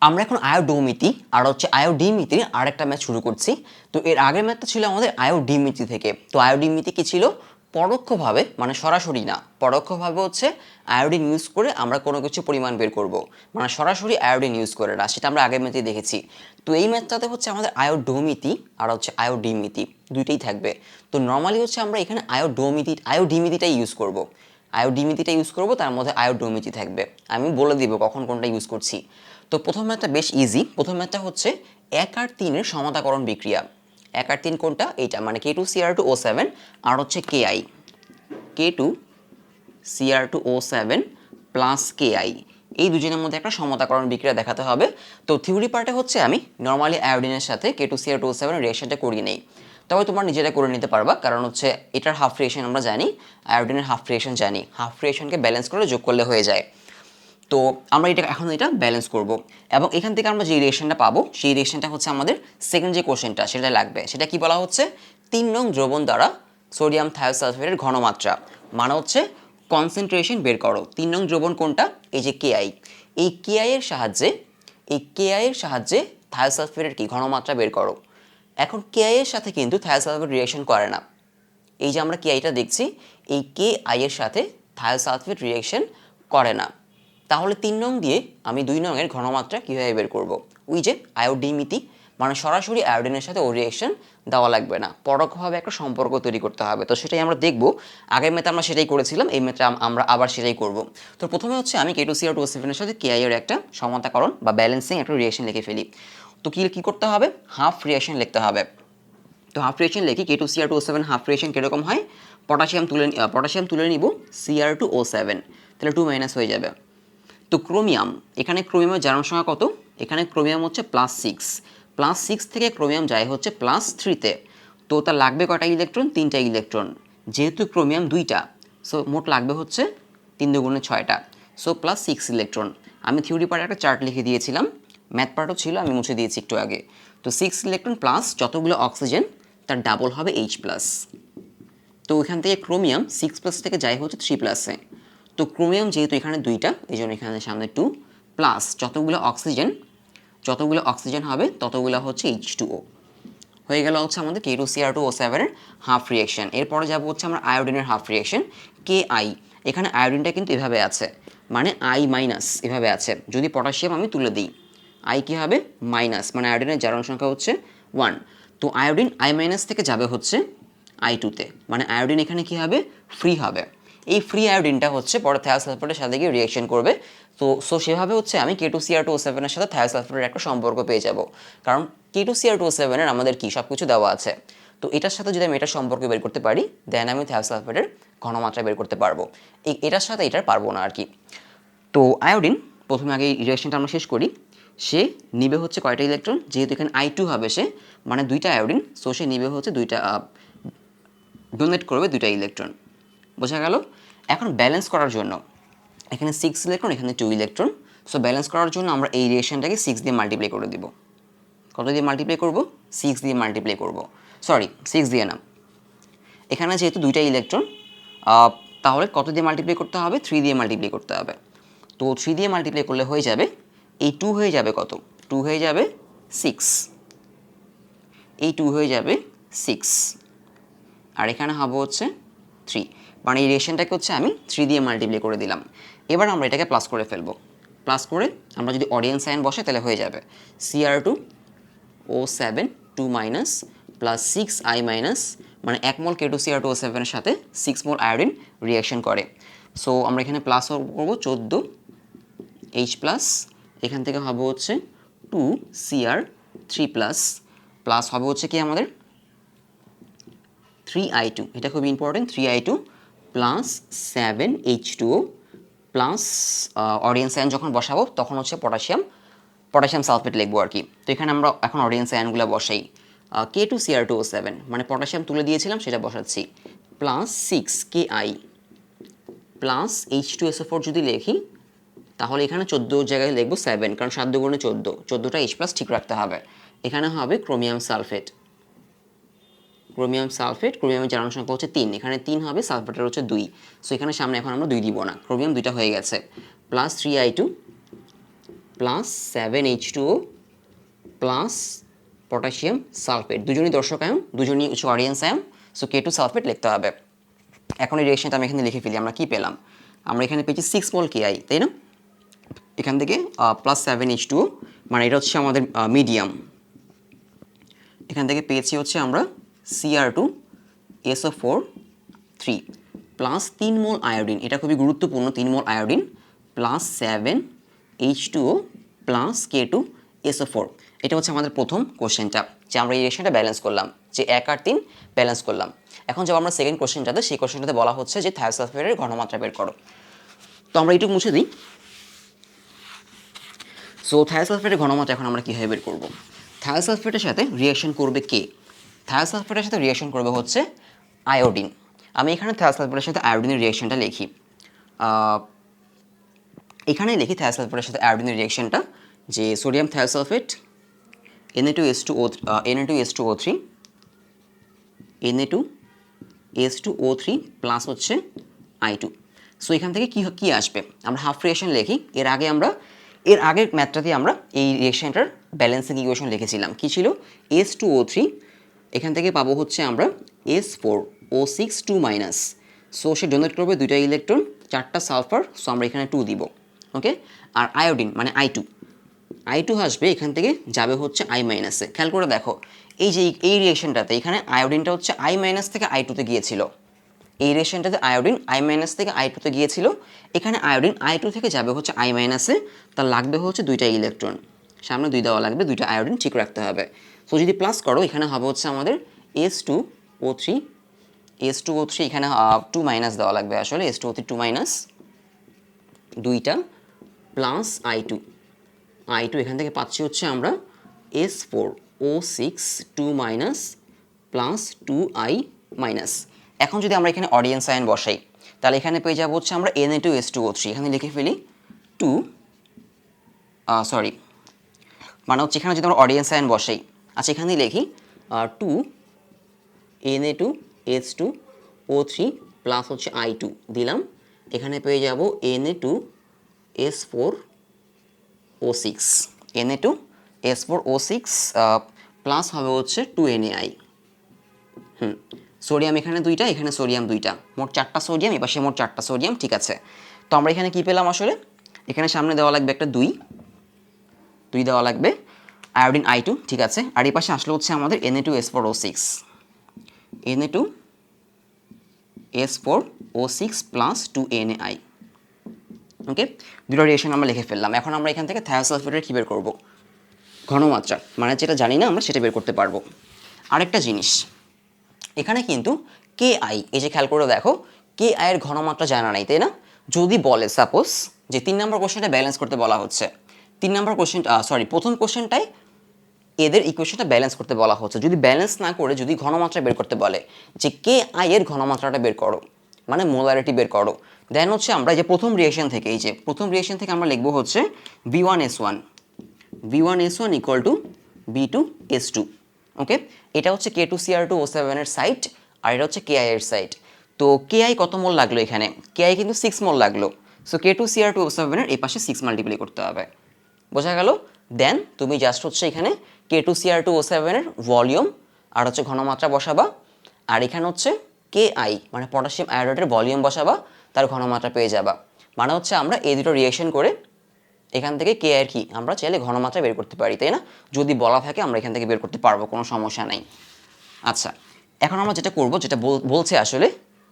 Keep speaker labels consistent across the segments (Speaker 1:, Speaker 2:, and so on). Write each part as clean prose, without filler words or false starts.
Speaker 1: আমরা এখন আয়োডোমিতি আর হচ্ছে আয়োডিমিতির আরেকটা ম্যাচ শুরু করছি। তো এর আগের ম্যাচটা ছিল আমাদের আয়োডিমিতি থেকে। তো আয়োডিমিতি কি ছিল? পরোক্ষভাবে, মানে সরাসরি না, পরোক্ষভাবে হচ্ছে আয়োডিন ইউজ করে আমরা কোনো কিছু পরিমাণ বের করব, মানে সরাসরি আয়োডিন ইউজ করে না, সেটা আমরা আগের ম্যাচে দেখেছি। তো এই ম্যাচটাতে হচ্ছে আমাদের আয়োডোমিতি আর হচ্ছে আয়োডিমিতি দুইটাই থাকবে। তো নর্মালি হচ্ছে আমরা এখানে আয়োডিমিতিটাই ইউজ করব, আয়োডিমিতিটা ইউজ করব, তার মধ্যে আয়োডোমিতি থাকবে। আমি বলে দিব কখন কোনটা ইউজ করছি। তো প্রথম ম্যাথটা বেশ ইজি। প্রথম ম্যাথটা হচ্ছে 1 আর 3-এর সমাধাকরণ বিক্রিয়া। 1 আর 3 কোনটা? এইটা, মানে K2Cr2O7 আর হচ্ছে KI, K2Cr2O7 প্লাস KI, এই দুজনের মধ্যে একটা সমতাকরণ বিক্রিয়া দেখাতে হবে। তো থিওরি পার্টে হচ্ছে আমি নর্মালি আয়োডিনের সাথে K2Cr2O7 রিয়েকশনটা করিয়ে নেই, তবে তোমার নিজেরা করে নিতে পারবা, কারণ হচ্ছে এটার হাফ রিয়েকশন আমরা জানি, আয়োডিনের হাফ রিয়েকশন জানি, হাফ রিয়েকশনকে ব্যালেন্স করে যোগ করলে হয়ে যায়। তো আমরা এটা ব্যালেন্স করব, এবং এখান থেকে আমরা যে রিয়েকশনটা পাবো সেই রিয়েকশনটা হচ্ছে আমাদের সেকেন্ড যে কোশ্চেনটা সেটা লাগবে। সেটা কি বলা হচ্ছে? 3 নং দ্রবণ দ্বারা সোডিয়াম থায়োসালফেটের ঘনমাত্রা, মানে হচ্ছে কনসেন্ট্রেশন বের করো। 3 নং দ্রবণ কোনটা? এই যে কেআই। এই কেআই এর সাহায্যে থায়োসালফেটের কি ঘনমাত্রা বের করো। এখন কেআই এর সাথে কিন্তু থায়োসালফেট রিয়েকশন করে না। এই যে আমরা কেআইটা দেখছি, এই কেআই এর সাথে থায়োসালফেট রিয়েকশন করে না। তাহলে 3 নং দিয়ে আমি 2 নংয়ের ঘনমাত্রা কীভাবে বের করব? ওই যে আয়োডিমিতি, মানে সরাসরি আয়োডিনের সাথে ও রিয়েকশন দেওয়া লাগবে না, পরোক্ষভাবে একটা সম্পর্ক তৈরি করতে হবে। তো সেটাই আমরা দেখব। আগের ম্যাথে আমরা সেটাই করেছিলাম, এই ম্যাথে আমরা আবার সেটাই করব। তো প্রথমে হচ্ছে আমি K2Cr2O7 এর সাথে KI এর একটা সমান্তরাকরণ বা ব্যালেন্সিং একটা রিয়েকশন লিখে ফেলি। তো কি করতে হবে? হাফ রিয়েকশন লিখতে হবে। তো হাফ রিয়েকশন লিখি, K2Cr2O7 হাফ রিয়েকশন কীরকম হয়? পটাশিয়াম তুলে নিব Cr2O7, তাহলে 2 মাইনাস হয়ে যাবে। তো ক্রোমিয়াম, এখানে ক্রোমিয়ামের জারণ সংখ্যা কত? এখানে ক্রোমিয়াম হচ্ছে +6 থেকে ক্রোমিয়াম যায় হচ্ছে +3-তে। তো তার লাগবে কয়টা ইলেকট্রন? 3টা ইলেকট্রন। যেহেতু ক্রোমিয়াম 2টা, সো মোট লাগবে হচ্ছে 3 দুগুণে 6টা, সো +6 ইলেকট্রন। আমি থিওরি পার্টে একটা চার্ট লিখে দিয়েছিলাম, ম্যাথ পার্টও ছিল, আমি মুছে দিয়েছি একটু আগে। তো 6 ইলেকট্রন প্লাস যতগুলো অক্সিজেন তার ডাবল হবে H+। তো ওইখান থেকে ক্রোমিয়াম 6+ থেকে যায় হচ্ছে 3+-এ। তো ক্রোমিয়াম যেহেতু এখানে 2টা, এই জন্য এখানে সামনে 2 প্লাস যতগুলো অক্সিজেন হবে ততগুলো হচ্ছে H2O। হয়ে গেল হচ্ছে আমাদের K2Cr2O7 এর হাফ রিয়েকশন। এরপরে যাব হচ্ছে আমরা আয়োডিনের হাফ রিয়েকশন KI। এখানে আয়োডিনটা কিন্তু এভাবে আছে, মানে I- এভাবে আছে। যদি পটাশিয়াম আমি তুলে দিই, I কি হবে? মাইনাস, মানে আয়োডিনের জারণ সংখ্যা হচ্ছে 1। তো আয়োডিন I- থেকে যাবে হচ্ছে I2-তে, মানে আয়োডিন এখানে কি হবে? ফ্রি হবে। এই ফ্রি আয়োডিনটা হচ্ছে পরে থায়োসালফেটের সাথে গিয়ে রিয়েকশন করবে। তো সেভাবে হচ্ছে আমি K2Cr2O7 এর সাথে থায়োসালফেটের একটা সম্পর্ক পেয়ে যাব, কারণ K2Cr2O7 এর আমাদের কি সব কিছু দেওয়া আছে। তো এটার সাথে যদি আমি এটার সম্পর্ক বের করতে পারি, দেন আমি থায়োসালফেটের ঘনমাত্রা বের করতে পারবো। এটার সাথে এটার পারবো না আর কি। তো আয়োডিন, প্রথমে আগে এই রিয়েকশনটা আমরা শেষ করি। সে নিবে হচ্ছে কয়টা ইলেকট্রন? যেহেতু এখানে I2 হবে, সে মানে 2টা আয়োডিন, সো সে নিবে হচ্ছে ডোনেট করবে 2টা ইলেকট্রন। বোঝা গেল? এখন ব্যালেন্স করার জন্য এখানে 6 ইলেকট্রন, এখানে 2 ইলেকট্রন, সো ব্যালেন্স করার জন্য আমরা এই রিয়েকশনটাকে 6 দিয়ে মাল্টিপ্লাই করে দিব। কত দিয়ে মাল্টিপ্লাই করব? 6 দিয়ে মাল্টিপ্লাই করব। সরি, 6 দিয়ে না, এখানে যেহেতু 2টা ইলেকট্রন, তাহলে কত দিয়ে মাল্টিপ্লাই করতে হবে? 3 দিয়ে মাল্টিপ্লাই করতে হবে। তো 3 দিয়ে মাল্টিপ্লাই করলে হয়ে যাবে, এই 2 হয়ে যাবে কত? 2 হয়ে যাবে 6, এই 2 হয়ে যাবে 6, আর এখানে হবে হচ্ছে 3, মানে এই রিয়েকশনটাকে হচ্ছে আমি 3 দিয়ে মাল্টিপ্লাই করে দিলাম। এবার আমরা এটাকে প্লাস করে ফেলবো। প্লাস করে আমরা যদি অডিয়েন্স সাইন বসে তাহলে হয়ে যাবে Cr2O7 2 minus plus 6I minus, মানে 1 মোল K2Cr2O7 এর সাথে 6 মোল আয়োডিন রিয়াকশন করে। সো আমরা এখানে প্লাস করবো 14H প্লাস, এখান থেকে হবে হচ্ছে 2Cr3 প্লাস, প্লাস হবে হচ্ছে কি আমাদের 3I2, এটা খুব important, 3I2 plus 7H2O plus audience ion যখন বসাবো তখন হচ্ছে পটাশিয়াম সালফেট লিখবো আর কি। তো এখানে আমরা এখন অডিয়েন্স আয়নগুলো বসাই। K2Cr2O7 মানে পটাশিয়াম তুলে দিয়েছিলাম সেটা বসাচ্ছি, প্লাস 6KI প্লাস H2SO4 যদি লিখি তাহলে এখানে 14 জায়গায় লিখবো 7, কারণ 7 দুগুণে 14, 14টা H প্লাস ঠিক রাখতে হবে। এখানে হবে ক্রোমিয়াম সালফেট, ক্রোমিয়ামের জারণ সংখ্যা হচ্ছে 3, এখানে 3 হবে, সালফেটের হচ্ছে 2, সো এখানে সামনে এখন আমরা 2 দিব না, ক্রোমিয়াম 2টা হয়ে গেছে, plus 3I2 plus 7H2O plus potassium sulphate, দুজনই দর্শক আয়ন, দুজনই হচ্ছে audience ion. So K2 sulphate লিখতে হবে। এখন এই রিয়েকশনটা আমি এখানে লিখে ফেলি, আমরা কি পেলাম? আমরা এখানে পেয়েছি 6 মোল KI, তাই না? এখান থেকে প্লাস 7H2O, মানে এটা হচ্ছে আমাদের মিডিয়াম। এখান থেকে পেয়েছি হচ্ছে আমরা Cr2SO4 3 প্লাস 3 মোল আয়োডিন, এটা খুবই গুরুত্বপূর্ণ, 3 মোল iodine plus 7H2O plus K2SO4। এটা হচ্ছে আমাদের প্রথম কোশ্চেনটা, যে আমরা এই রিয়েকশনটা ব্যালেন্স করলাম, যে 1 আর 3 ব্যালেন্স করলাম। এখন যাব আমরা সেকেন্ড কোশ্চেনটাতে, সেই কোশ্চেনটাতে বলা হচ্ছে যে থায়োসালফেটের ঘনমাত্রা বের করো। তো আমরা এইটুকু মুছে দিই। সো থায়োসালফেটের ঘনমাত্রা এখন আমরা কীভাবে বের করব? থায়োসালফেটের সাথে রিয়েকশন করবে কে? থায়োসালফেটের সাথে রিয়েকশন করবে হচ্ছে আয়োডিন। আমি এখানে থায়োসালফেটের সাথে আয়োডিনের রিয়েকশনটা লিখি, এখানে লিখি থায়োসালফেটের সাথে আয়োডিনের রিয়েকশনটা, যে sodium thiosulphate Na2S2O3 Na2S2O3 plus হচ্ছে I2। সো এখান থেকে কি আসবে? আমরা হাফ রিয়েকশন লিখি। এর আগের ম্যাথটাতে আমরা এই রিয়েকশনটার ব্যালেন্সিং ইকুয়েশন লিখেছিলাম, কি ছিল? S2O3, এখান থেকে পাবো হচ্ছে আমরা S4O6 2 মাইনাস। সো সে ডোনেট করবে 2টা ইলেকট্রন, 4টা সালফার, সো আমরা এখানে 2 দিব, ওকে। আর আয়োডিন মানে I2 আসবে, এখান থেকে যাবে হচ্ছে I মাইনাসে। খেয়াল করে দেখো, এই রিয়েকশনটাতে এখানে আয়োডিনটা হচ্ছে I মাইনাস থেকে I2তে গিয়েছিল, এই রিয়েকশনটাতে আয়োডিন I মাইনাস থেকে I2তে গিয়েছিল, এখানে আয়োডিন I2 থেকে যাবে হচ্ছে I মাইনাসে, তার লাগবে হচ্ছে 2টা ইলেকট্রন, সামনে 2 দেওয়া লাগবে, 2টা আয়োডিন ঠিক রাখতে হবে। সো যদি প্লাস করো, এখানে হবে হচ্ছে আমাদের S2O3 এখানে 2 মাইনাস দেওয়া লাগবে, আসলে S2O3 2 মাইনাস 2টা প্লাস I2 এখান থেকে পাচ্ছি হচ্ছে আমরা S4O6 2 minus plus 2I minus. এখন যদি আমরা এখানে অডিয়েন্স আয়ন বসাই, তাহলে এখানে পেয়ে যাবো হচ্ছে আমরা Na2S2O3, এখানে লিখে ফেলি 2, মানে হচ্ছে এখানে যদি আমরা অডিয়েন্স আয়ন বসাই, আচ্ছা এখানে লিখি 2 Na2S2O3 প্লাস হচ্ছে I2 দিলাম, এখানে পেয়ে যাব Na2S4O6 প্লাস হবে হচ্ছে 2NaI। সোডিয়াম এখানে 2টা, এখানে সোডিয়াম 2টা, মোট 4টা সোডিয়াম, এপাশে মোট 4টা সোডিয়াম, ঠিক আছে। তো আমরা এখানে কি পেলাম? আসলে এখানে সামনে দেওয়া লাগবে একটা 2 দেওয়া লাগবে, আয়োডিন I2, ঠিক আছে। আর এই পাশে আসলে হচ্ছে আমাদের Na2S4O6 প্লাস 2NaI, ওকে। দুটো রিয়েকশন আমরা লিখে ফেললাম। এখন আমরা এখান থেকে থায়োসালফেটের কী বের করব? ঘনমাত্রা, মানে যেটা জানি না আমরা সেটা বের করতে পারবো। আরেকটা জিনিস, এখানে কিন্তু KI, এই যে খেয়াল করে দেখো, KI এর ঘনমাত্রা জানা নাই, তাই না? যদি বলে সাপোজ যে 3 নম্বর কোশ্চেনটা ব্যালেন্স করতে বলা হচ্ছে, 3 নম্বর কোশ্চেন প্রথম কোশ্চেনটায় এদের ইকুয়েশনটা ব্যালেন্স করতে বলা হচ্ছে, যদি ব্যালেন্স না করে যদি ঘনমাত্রা বের করতে বলে যে KI এর ঘনমাত্রাটা বের করো, মানে মোলারিটি বের করো, দেন হচ্ছে আমরা যে প্রথম রিয়েকশন থেকে আমরা লিখবো হচ্ছে V1S1 ইকুয়াল টু V2S2, ওকে। এটা হচ্ছে K2Cr2O7 এর সাইড, আর এটা হচ্ছে KI এর সাইড। তো KI কত মোল লাগলো? এখানে KI কিন্তু 6 মোল লাগলো। সো K2Cr2O7 এর এই পাশে 6 মাল্টিপ্লাই করতে হবে, বোঝা গেল? দেন তুমি জাস্ট হচ্ছে এখানে K2Cr2O7 এর ভলিউম আর হচ্ছে ঘনমাত্রা বসাবা, আর এখানে হচ্ছে KI মানে পটাশিয়াম আয়োডাইডের ভলিউম বসাবা, তার ঘনমাত্রা পেয়ে যাবা। মানে হচ্ছে আমরা এই দুটো রিয়েকশন করে এখান থেকে KI এর কি আমরা চাইলে ঘনমাত্রা বের করতে পারি, তাই না? যদি বলা থাকে আমরা এখান থেকে বের করতে পারবো, কোনো সমস্যা নাই। আচ্ছা, এখন আমরা যেটা করব, যেটা বলছে আসলে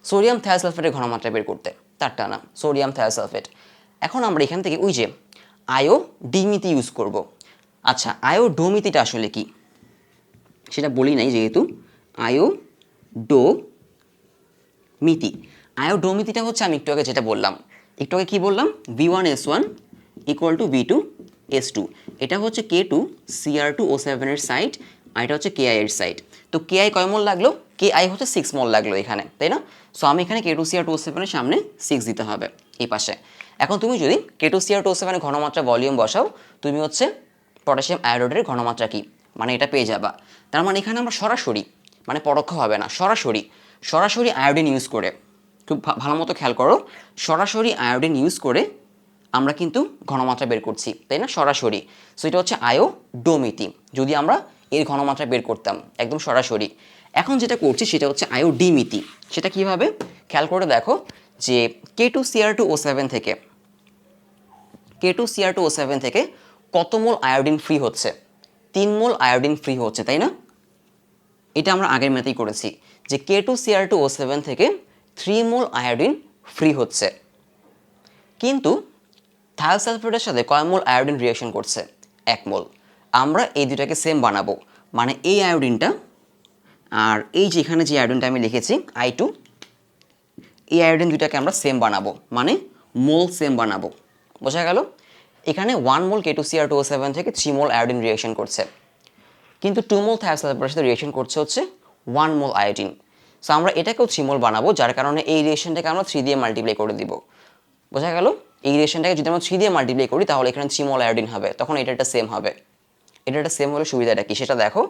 Speaker 1: সোডিয়াম থায়োসালফেটের ঘনমাত্রা বের করতে, তারটা না সোডিয়াম থায়োসালফেট। এখন আমরা এখান থেকে ওই যে আয়োডিমিতি ইউজ করব। আচ্ছা, আয়োডোমিতিটা আসলে কি সেটা বলি নাই, যেহেতু আয়োডোমিতিটা হচ্ছে আমি একটু আগে যেটা বললাম, কি বললাম? V1S1 ইকুয়াল টু V2S2, এটা হচ্ছে K2Cr2O7 এর সাইড, আর এটা হচ্ছে KI এর সাইড। তো KI কয় মোল লাগলো? KI হচ্ছে 6 মোল লাগলো এখানে, তাই না? সো আমি এখানে K2Cr2O7 এর সামনে 6 দিতে হবে এই পাশে। এখন তুমি যদি K2Cr2O7 এর ঘনমাত্রা ভলিউম বসাও, তুমি হচ্ছে পটাশিয়াম আয়োডাইডের ঘনমাত্রা কি মানে এটা পেয়ে যাবা। তার মানে এখানে আমরা সরাসরি, মানে পরোক্ষ হবে না, সরাসরি আয়োডিন ইউজ করে, খুব ভালো মতো খেয়াল করো, সরাসরি আয়োডিন ইউজ করে আমরা কিন্তু ঘনমাত্রা বের করছি, তাই না, সরাসরি। সো এটা হচ্ছে আয়োডোমিতি, যদি আমরা এর ঘনমাত্রা বের করতাম একদম সরাসরি। এখন যেটা করছি সেটা হচ্ছে আয়োডিমিতি। সেটা কিভাবে খেয়াল করে দেখো, যে K2Cr2O7 থেকে K2Cr2O7 থেকে কত মোল আয়োডিন ফ্রি হচ্ছে? 3 মোল আয়োডিন ফ্রি হচ্ছে, তাই না? এটা আমরা আগের ম্যাথেই করেছি যে K2Cr2O7 থেকে 3 মোল আয়োডিন ফ্রি হচ্ছে, কিন্তু থায়োসালফেটের সাথে কয় মোল আয়োডিন রিঅ্যাকশন করছে? 1 মোল। আমরা এই দুটাকে সেম বানাবো, মানে এই আয়োডিনটা আর এই যে এখানে যে আয়োডিনটা আমি লিখেছি I2, এই আয়োডিন দুটাকে আমরা সেম বানাবো, মানে মোল সেম বানাবো। বোঝা গেল? এখানে 1 মোল K2Cr2O7 থেকে 3 মোল আয়োডিন রিঅ্যাকশন করছে, কিন্তু 2 মোল থায়োসালফেটের সাথে রিঅ্যাকশন করছে হচ্ছে 1 মোল আয়োডিন। সো আমরা এটাকেও 3 মোল বানাবো, যার কারণে এই রিঅ্যাকশনটাকে আমরা 3 দিয়ে মাল্টিপ্লাই করে দিব। বোঝা গেল? এই রিঅ্যাকশনটাকে যদি আমরা 3 দিয়ে মাল্টিপ্লাই করি তাহলে এখানে 3 মোল আয়োডিন হবে, তখন এটা সেম হবে। এটা সেম হলে সুবিধাটা কি সেটা দেখো।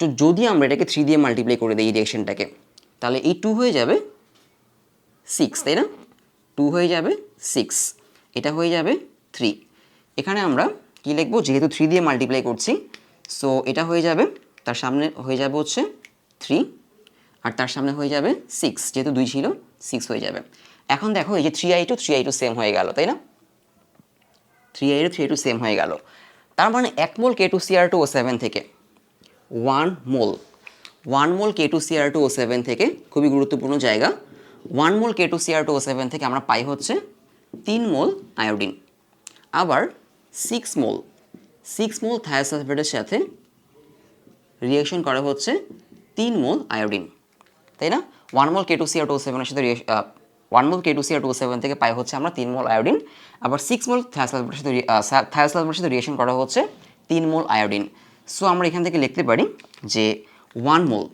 Speaker 1: তো যদি আমরা এটাকে 3 দিয়ে মাল্টিপ্লাই করে দিই এই রিঅ্যাকশনটাকে, তাহলে এই 2 হয়ে যাবে 6, তাই না? 2 হয়ে যাবে 6, এটা হয়ে যাবে 3। এখানে আমরা কি লিখবো, যেহেতু 3 দিয়ে মাল্টিপ্লাই করছি, সো এটা হয়ে যাবে, তার সামনে হয়ে যাবে হচ্ছে 3, আর তার সামনে হয়ে যাবে 6, যেহেতু 2 ছিল 6 হয়ে যাবে। এখন দেখো এই যে 3i2 সেম হয়ে গেল, তাই না? 3i2 সেম হয়ে গেল, তার মানে 1 মোল K2Cr2O7 থেকে 1 মোল K2Cr2O7 থেকে, খুবই গুরুত্বপূর্ণ জায়গা, 1 মোল K2Cr2O7 থেকে আমরা পাই হচ্ছে 3 মোল আয়োডিন। আবার 6 মোল থায়োসালফেটের সাথে রিঅ্যাকশন করা হচ্ছে 3 মোল আয়োডিন, তাই না? 1 মোল K2Cr2O7 এর সাথে 1 মোল K2Cr2O7 থেকে পাই হচ্ছে আমরা 3 মোল আয়োডিন। আবার 6 মোল থায়োসালফেটের সাথে রিঅ্যাকশন করা হচ্ছে 3 মোল আয়োডিন। সো আমরা এখান থেকে লিখতে পারি যে 1 মোল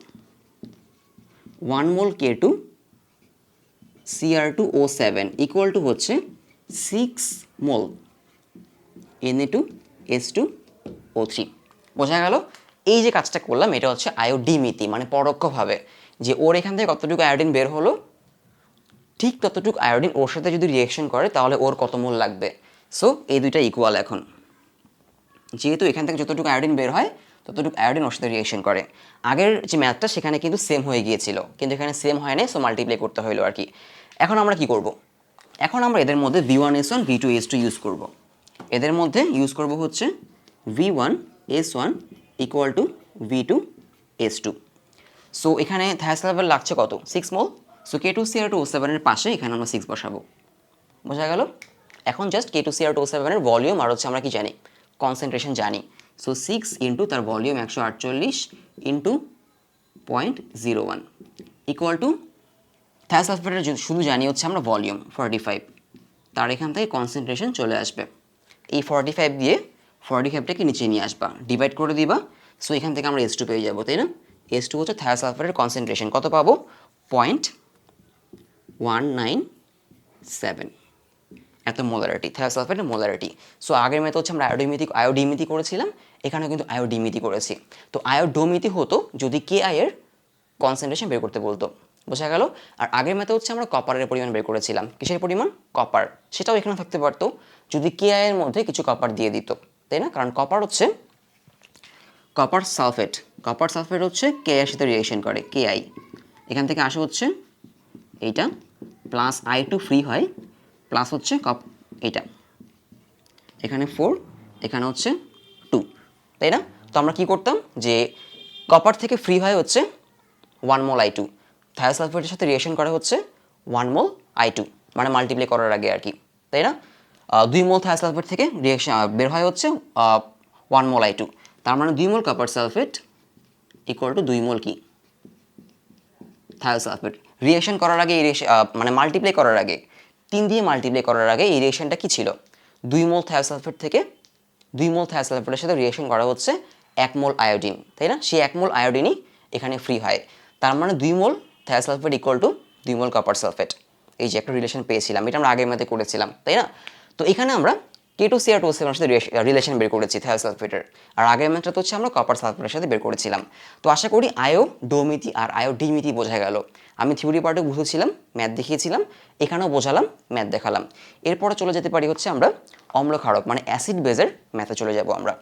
Speaker 1: K2Cr2O7 ইকুয়াল টু হচ্ছে 6 মোল Na2S2O3। বোঝা গেল? এই যে কাজটা করলাম এটা হচ্ছে আয়োডিমিতি, মানে পরোক্ষভাবে যে ওর এখান থেকে কতটুকু আয়োডিন বের হলো, ঠিক ততটুকু আয়োডিন ওর সাথে যদি রিঅ্যাকশন করে তাহলে ওর কত মোল লাগবে। সো এই দুইটা ইকুয়াল। এখন যেহেতু এখান থেকে যতটুকু আয়োডিন বের হয় ততটুকু আয়োডিন ওর সাথে রিঅ্যাকশন করে। আগের যে ম্যাথটা সেখানে কিন্তু সেম হয়ে গিয়েছিল, কিন্তু এখানে সেম হয় না, সো মাল্টিপ্লাই করতে হলো আর কি। এখন আমরা কি করব? এখন আমরা এদের মধ্যে V1S1 V2S2 ইউজ করব। এদের মধ্যে ইউজ করব হচ্ছে V1S1 equal to V2S2। So এখানে থায়োসালফেট লাগছে কত? 6 মোল। সো K2Cr2O7 এর পাশে এখানে আমরা 6 বসাবো। বোঝা গেল? এখন জাস্ট K2Cr2O7 এর ভলিউম আর হচ্ছে আমরা কি জানি, কনসেন্ট্রেশন জানি। সো 6 ইন্টু তার ভলিউম 148 ইন্টু 0.01 ইকুয়াল টু থায়োসালফেটের শুধু জানি হচ্ছে আমরা ভলিউম 45, তার এখান থেকে কনসেন্ট্রেশন চলে আসবে। এই 45 দিয়ে 45টাকে নিচে নিয়ে আসবা, ডিভাইড করে দিবা। সো এখান থেকে আমরা S2 পেয়ে যাবো, তাই না? S2 হচ্ছে থায়োসালফেটের কনসেন্ট্রেশন, কত পাবো? 0.197, এত মোলারিটি, থায়োসালফেটের মোলারিটি। সো আগের মেথড হচ্ছে আমরা আয়োডিমিতি করেছিলাম, এখানে কিন্তু আয়োডিমিতি করেছি। তো আয়োডোমিতি হতো যদি Ki এর কনসেন্ট্রেশন বের করতে বলতো। বোঝা গেল? আর আগের মেথড হচ্ছে আমরা কপারের পরিমাণ বের করেছিলাম। কিসের পরিমাণ? কপার। সেটাও এখানে থাকতে পারতো যদি Ki এর মধ্যে কিছু কপার দিয়ে দিত, তাই না? কারণ কপার হচ্ছে কপার সালফেট হচ্ছে Ki এর সাথে রিঅ্যাকশন করে, Ki। এখান থেকে আসে হচ্ছে এইটা, প্লাস I2 ফ্রি হয়, প্লাস হচ্ছে এইটা, এখানে 4, এখানে হচ্ছে 2, তাই না? তো আমরা কি করতাম যে কপার থেকে ফ্রি হয় হচ্ছে 1 মোল I2, থায়োসালফেটের সাথে রিঅ্যাকশন করে হচ্ছে 1 মোল I2, মানে মাল্টিপ্লাই করার আগে আর কি, তাই না? 2 মোল থায়োসালফেট থেকে রিঅ্যাকশন বের হয় হচ্ছে 1 মোল I2, তার মানে 2 mole copper sulphate equal to 2 মোল কি থায়োসালফেট। রিঅ্যাকশন করার আগে এই মানে মাল্টিপ্লাই করার আগে, 3 দিয়ে মাল্টিপ্লাই করার আগে এই রিঅ্যাকশনটা কি ছিল? 2 মোল থায়োসালফেট থেকে 2 মোল থায়োসালফেটের সাথে রিঅ্যাকশন করা হচ্ছে 1 মোল আয়োডিন, তাই না? সেই 1 মোল আয়োডিনই এখানে ফ্রি হয়, তার মানে 2 mole thiosulphate equal to 2 mole copper sulphate. এই যে একটা রিলেশন পেয়েছিলাম, এটা আমরা আগের ম্যাথে করেছিলাম, তাই না? তো এখানে আমরা K2Cr2O7 এর সাথে রিলেশন বের করেছি থায়োসালফেটের। আর আগের ম্যাথটা তো হচ্ছে আমরা কপার সালফেটের সাথে বের করেছিলাম। তো আশা করি আয়ো ডোমিতি আর আয়ো ডিমিতি বোঝা গেল। আমি থিওরি পার্টে বুঝেছিলাম, ম্যাথ দেখিয়েছিলাম, এখানেও বোঝালাম, ম্যাথ দেখালাম। এরপরে চলে যেতে পারি হচ্ছে আমরা অম্ল ক্ষারক মানে অ্যাসিড বেজের ম্যাথে চলে যাব আমরা।